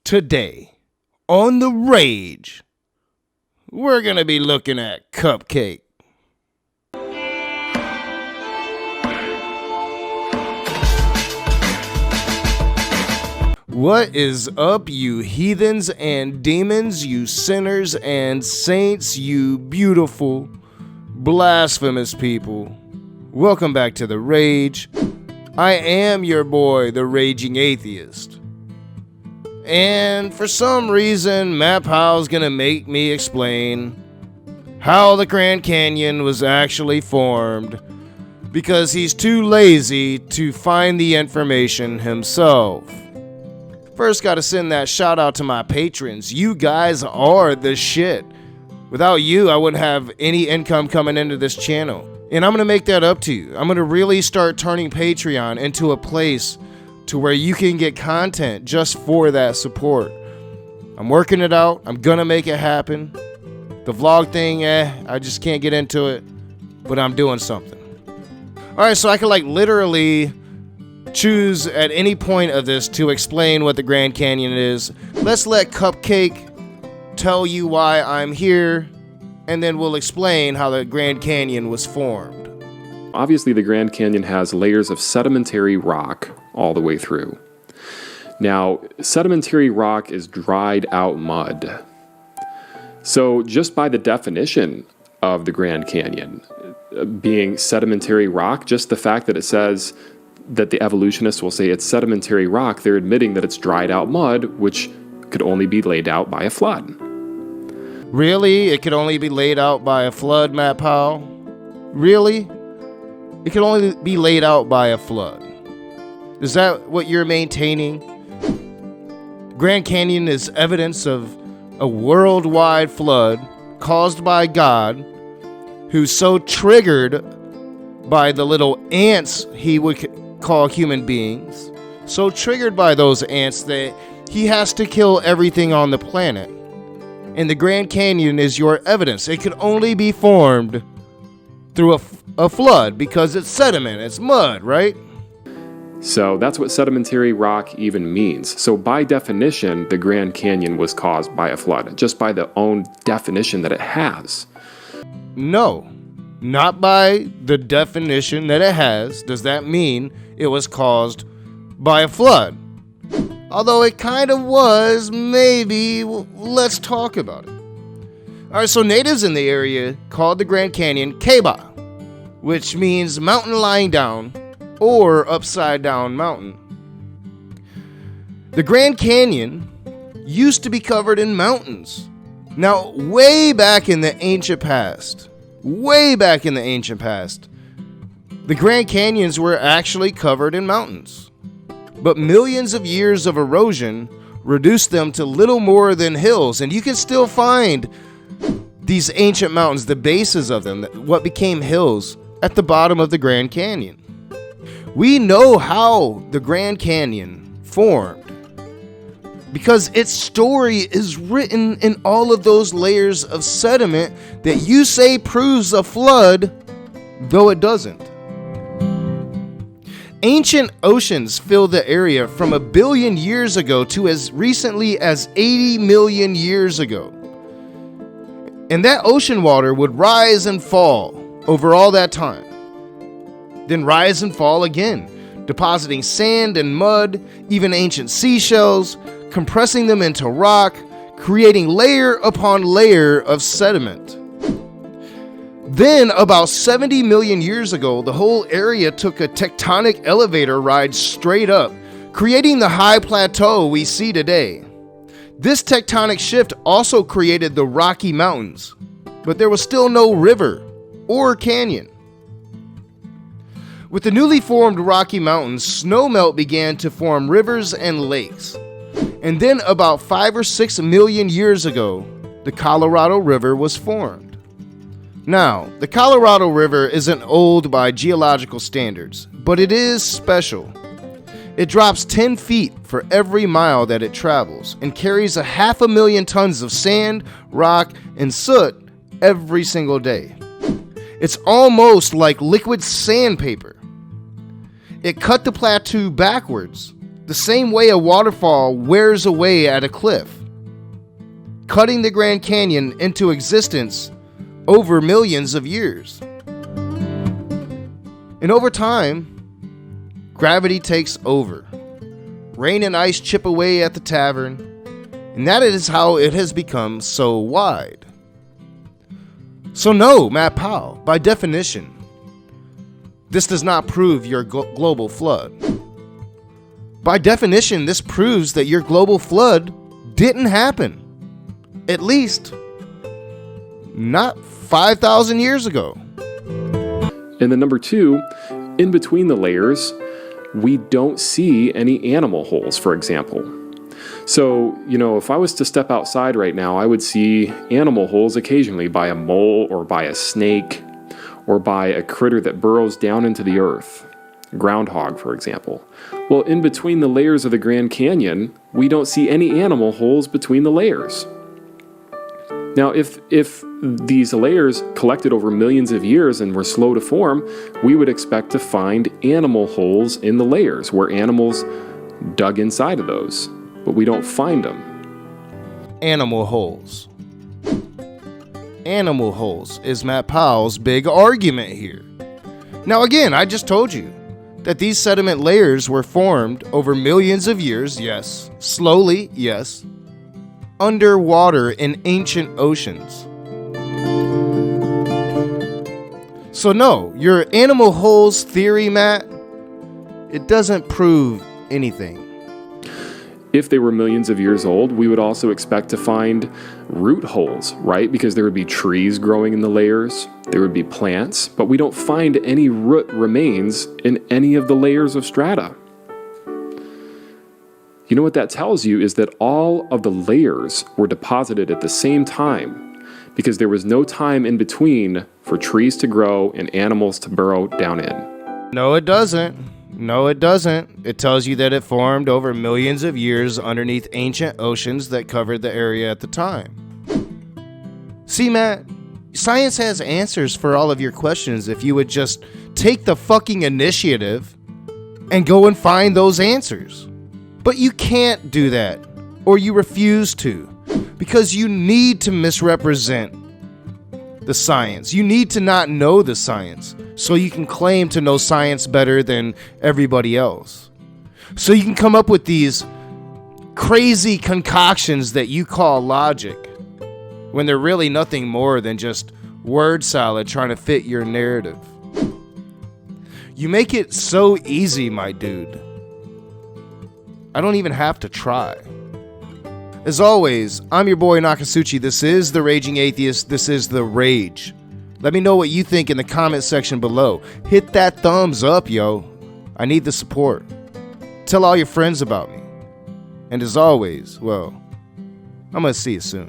Today, on The Rage, we're going to be looking at Cupcake. What is up, you heathens and demons, you sinners and saints, you beautiful, blasphemous people? Welcome back to The Rage. I am your boy, the Raging Atheist. And for some reason, Matt Powell's gonna make me explain how the Grand Canyon was actually formed because he's too lazy to find the information himself. First, gotta send that shout out to my patrons. You guys are the shit. Without you, I wouldn't have any income coming into this channel. And I'm gonna make that up to you. I'm gonna really start turning Patreon into a place to where you can get content just for that support. I'm working it out. I'm gonna make it happen. The vlog thing, I just can't get into it, but I'm doing something. Alright, so I can literally choose at any point of this to explain what the Grand Canyon is. Let's let Cupcake tell you why I'm here, and then we'll explain how the Grand Canyon was formed. Obviously, the Grand Canyon has layers of sedimentary rock all the way through. Now, sedimentary rock is dried out mud. So just by the definition of the Grand Canyon being sedimentary rock, just the fact that it says that the evolutionists will say it's sedimentary rock, they're admitting that it's dried out mud, which could only be laid out by a flood. Really? It could only be laid out by a flood, Matt Powell? Really? It could only be laid out by a flood. Is that what you're maintaining? Grand Canyon is evidence of a worldwide flood caused by God, who's so triggered by the little ants he would call human beings, so triggered by those ants that he has to kill everything on the planet. And the Grand Canyon is your evidence. It could only be formed through a flood because it's sediment, it's mud, right? So that's what sedimentary rock even means. So by definition, the Grand Canyon was caused by a flood, just by the own definition that it has. No, not by the definition that it has. Does that mean it was caused by a flood? Although it kind of was, maybe. Let's talk about it. Alright, so natives in the area called the Grand Canyon Keba, which means mountain lying down or upside down mountain. The Grand Canyon used to be covered in mountains. Now, way back in the ancient past, the Grand Canyons were actually covered in mountains. But millions of years of erosion reduced them to little more than hills, and you can still find these ancient mountains, the bases of them, what became hills, at the bottom of the Grand Canyon. We know how the Grand Canyon formed because its story is written in all of those layers of sediment that you say proves a flood, though it doesn't. Ancient oceans fill the area from 1 billion years ago to as recently as 80 million years ago. And that ocean water would rise and fall over all that time. Then rise and fall again, depositing sand and mud, even ancient seashells, compressing them into rock, creating layer upon layer of sediment. Then, about 70 million years ago, the whole area took a tectonic elevator ride straight up, creating the high plateau we see today. This tectonic shift also created the Rocky Mountains, but there was still no river or canyon. With the newly formed Rocky Mountains, snowmelt began to form rivers and lakes. And then about 5 or 6 million years ago, the Colorado River was formed. Now, the Colorado River isn't old by geological standards, but it is special. It drops 10 feet for every mile that it travels and carries 500,000 tons of sand, rock, and soot every single day. It's almost like liquid sandpaper. It cut the plateau backwards the same way a waterfall wears away at a cliff, cutting the Grand Canyon into existence over millions of years. And over time, gravity takes over. Rain and ice chip away at the tavern, and that is how it has become so wide. So no, Matt Powell, by definition, this does not prove your global flood. By definition, this proves that your global flood didn't happen. At least, not 5,000 years ago. And then number two, in between the layers, we don't see any animal holes, for example. So, if I was to step outside right now, I would see animal holes occasionally by a mole or by a snake or by a critter that burrows down into the earth. Groundhog, for example. Well, in between the layers of the Grand Canyon, we don't see any animal holes between the layers. Now, if these layers collected over millions of years and were slow to form, we would expect to find animal holes in the layers where animals dug inside of those, but we don't find them. Animal holes. Animal holes is Matt Powell's big argument here. Now again, I just told you that these sediment layers were formed over millions of years, yes, slowly, yes, underwater in ancient oceans. So no, your animal holes theory, Matt, it doesn't prove anything. If they were millions of years old, we would also expect to find root holes, right? Because there would be trees growing in the layers, there would be plants, but we don't find any root remains in any of the layers of strata. You know what that tells you is that all of the layers were deposited at the same time because there was no time in between for trees to grow and animals to burrow down in. No, it doesn't. No, it doesn't. It tells you that it formed over millions of years underneath ancient oceans that covered the area at the time. See, Matt, science has answers for all of your questions if you would just take the fucking initiative and go and find those answers. But you can't do that, or you refuse to, because you need to misrepresent the science. You need to not know the science, so you can claim to know science better than everybody else. So you can come up with these crazy concoctions that you call logic, when they're really nothing more than just word salad trying to fit your narrative. You make it so easy, my dude. I don't even have to try. As always, I'm your boy Nakasuchi. This is The Raging Atheist. This is The Rage. Let me know what you think in the comment section below. Hit that thumbs up, yo. I need the support. Tell all your friends about me. And as always, well, I'm gonna see you soon.